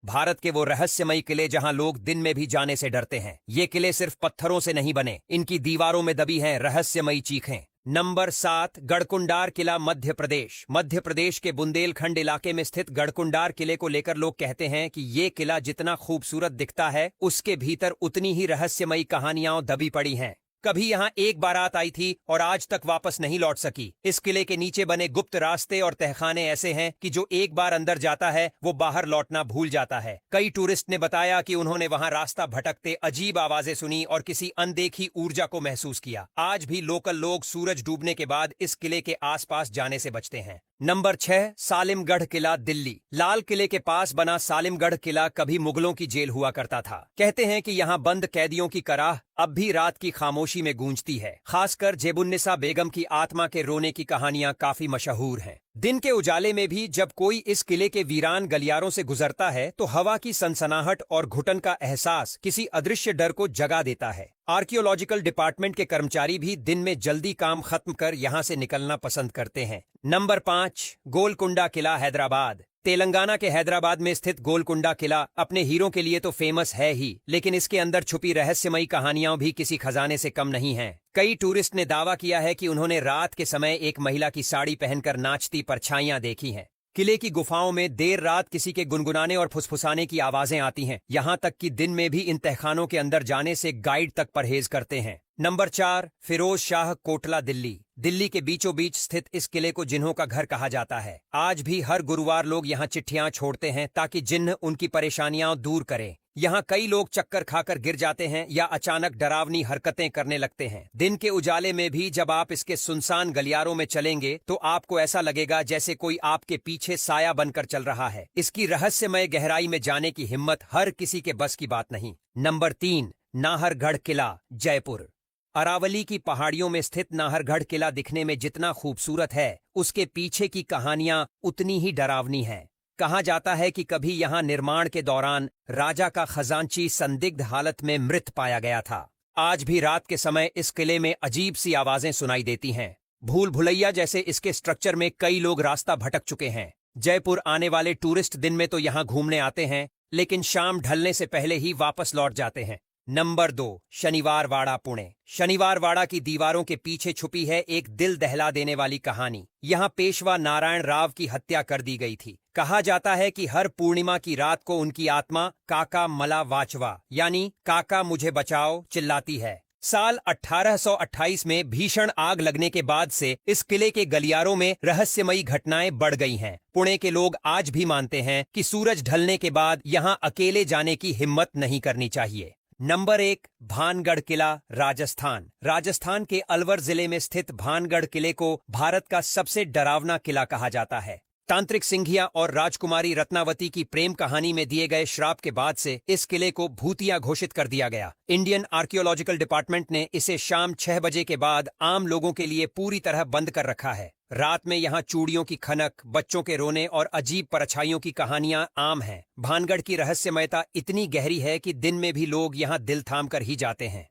भारत के वो रहस्यमयी किले जहां लोग दिन में भी जाने से डरते हैं। ये किले सिर्फ पत्थरों से नहीं बने, इनकी दीवारों में दबी हैं रहस्यमयी चीखें। नंबर 7, गढ़कुंडार किला, मध्य प्रदेश। मध्य प्रदेश के बुंदेलखंड इलाके में स्थित गढ़कुंडार किले को लेकर लोग कहते हैं कि ये किला जितना खूबसूरत दिखता है, उसके भीतर उतनी ही रहस्यमयी कहानियां दबी पड़ी हैं। कभी यहाँ एक बारात आई थी और आज तक वापस नहीं लौट सकी। इस किले के नीचे बने गुप्त रास्ते और तहखाने ऐसे हैं कि जो एक बार अंदर जाता है वो बाहर लौटना भूल जाता है। कई टूरिस्ट ने बताया कि उन्होंने वहां रास्ता भटकते अजीब आवाजें सुनी और किसी अनदेखी ऊर्जा को महसूस किया। आज भी लोकल लोग सूरज डूबने के बाद इस किले के आसपास जाने से बचते हैं। नंबर 6, सालिमगढ़ किला, दिल्ली। लाल किले के पास बना सालिमगढ़ किला कभी मुगलों की जेल हुआ करता था। कहते हैं कि यहाँ बंद कैदियों की कराह अब भी रात की खामोशी में गूंजती है। खासकर जेबुन्निसा बेगम की आत्मा के रोने की कहानियां काफी मशहूर हैं। दिन के उजाले में भी जब कोई इस किले के वीरान गलियारों से गुजरता है तो हवा की सनसनाहट और घुटन का एहसास किसी अदृश्य डर को जगा देता है। आर्कियोलॉजिकल डिपार्टमेंट के कर्मचारी भी दिन में जल्दी काम खत्म कर यहां से निकलना पसंद करते हैं। नंबर 5, गोलकुंडा किला, हैदराबाद। तेलंगाना के हैदराबाद में स्थित गोलकुंडा किला अपने हीरों के लिए तो फेमस है ही, लेकिन इसके अंदर छुपी रहस्यमयी कहानियां भी किसी खजाने से कम नहीं हैं। कई टूरिस्ट ने दावा किया है कि उन्होंने रात के समय एक महिला की साड़ी पहनकर नाचती परछाइयां देखी हैं। किले की गुफाओं में देर रात किसी के गुनगुनाने और फुसफुसाने की आवाजें आती हैं। यहां तक कि दिन में भी इन तहखानों के अंदर जाने से गाइड तक परहेज करते हैं। नंबर 4, फिरोज शाह कोटला, दिल्ली। दिल्ली के बीचों बीच स्थित इस किले को जिन्हों का घर कहा जाता है। आज भी हर गुरुवार लोग यहाँ चिट्ठियां छोड़ते हैं ताकि जिन्न उनकी परेशानियां दूर करें। यहाँ कई लोग चक्कर खाकर गिर जाते हैं या अचानक डरावनी हरकतें करने लगते हैं। दिन के उजाले में भी जब आप इसके सुनसान गलियारों में चलेंगे तो आपको ऐसा लगेगा जैसे कोई आपके पीछे साया बनकर चल रहा है। इसकी रहस्यमय गहराई में जाने की हिम्मत हर किसी के बस की बात नहीं। नंबर 3, नाहरगढ़ किला, जयपुर। अरावली की पहाड़ियों में स्थित नाहरगढ़ किला दिखने में जितना खूबसूरत है, उसके पीछे की कहानियां उतनी ही डरावनी हैं। कहा जाता है कि कभी यहाँ निर्माण के दौरान राजा का खजांची संदिग्ध हालत में मृत पाया गया था। आज भी रात के समय इस किले में अजीब सी आवाजें सुनाई देती हैं। भूल भुलैया जैसे इसके स्ट्रक्चर में कई लोग रास्ता भटक चुके हैं। जयपुर आने वाले टूरिस्ट दिन में तो यहाँ घूमने आते हैं, लेकिन शाम ढलने से पहले ही वापस लौट जाते हैं। नंबर 2, शनिवारवाड़ा, पुणे। शनिवारवाड़ा की दीवारों के पीछे छुपी है एक दिल दहला देने वाली कहानी। यहाँ पेशवा नारायण राव की हत्या कर दी गई थी। कहा जाता है कि हर पूर्णिमा की रात को उनकी आत्मा काका मला वाचवा यानी काका मुझे बचाओ चिल्लाती है। साल 1828 में भीषण आग लगने के बाद से इस किले के गलियारों में रहस्यमयी घटनाएं बढ़ गई हैं। पुणे के लोग आज भी मानते हैं कि सूरज ढलने के बाद यहाँ अकेले जाने की हिम्मत नहीं करनी चाहिए। नंबर 1, भानगढ़ किला, राजस्थान। राजस्थान के अलवर जिले में स्थित भानगढ़ किले को भारत का सबसे डरावना किला कहा जाता है। तांत्रिक सिंघिया और राजकुमारी रत्नावती की प्रेम कहानी में दिए गए श्राप के बाद से इस किले को भूतिया घोषित कर दिया गया। इंडियन आर्कियोलॉजिकल डिपार्टमेंट ने इसे शाम 6 बजे के बाद आम लोगों के लिए पूरी तरह बंद कर रखा है। रात में यहाँ चूड़ियों की खनक, बच्चों के रोने और अजीब परछाइयों की कहानियां आम हैं। भानगढ़ की रहस्यमयता इतनी गहरी है कि दिन में भी लोग यहाँ दिल थाम कर ही जाते हैं।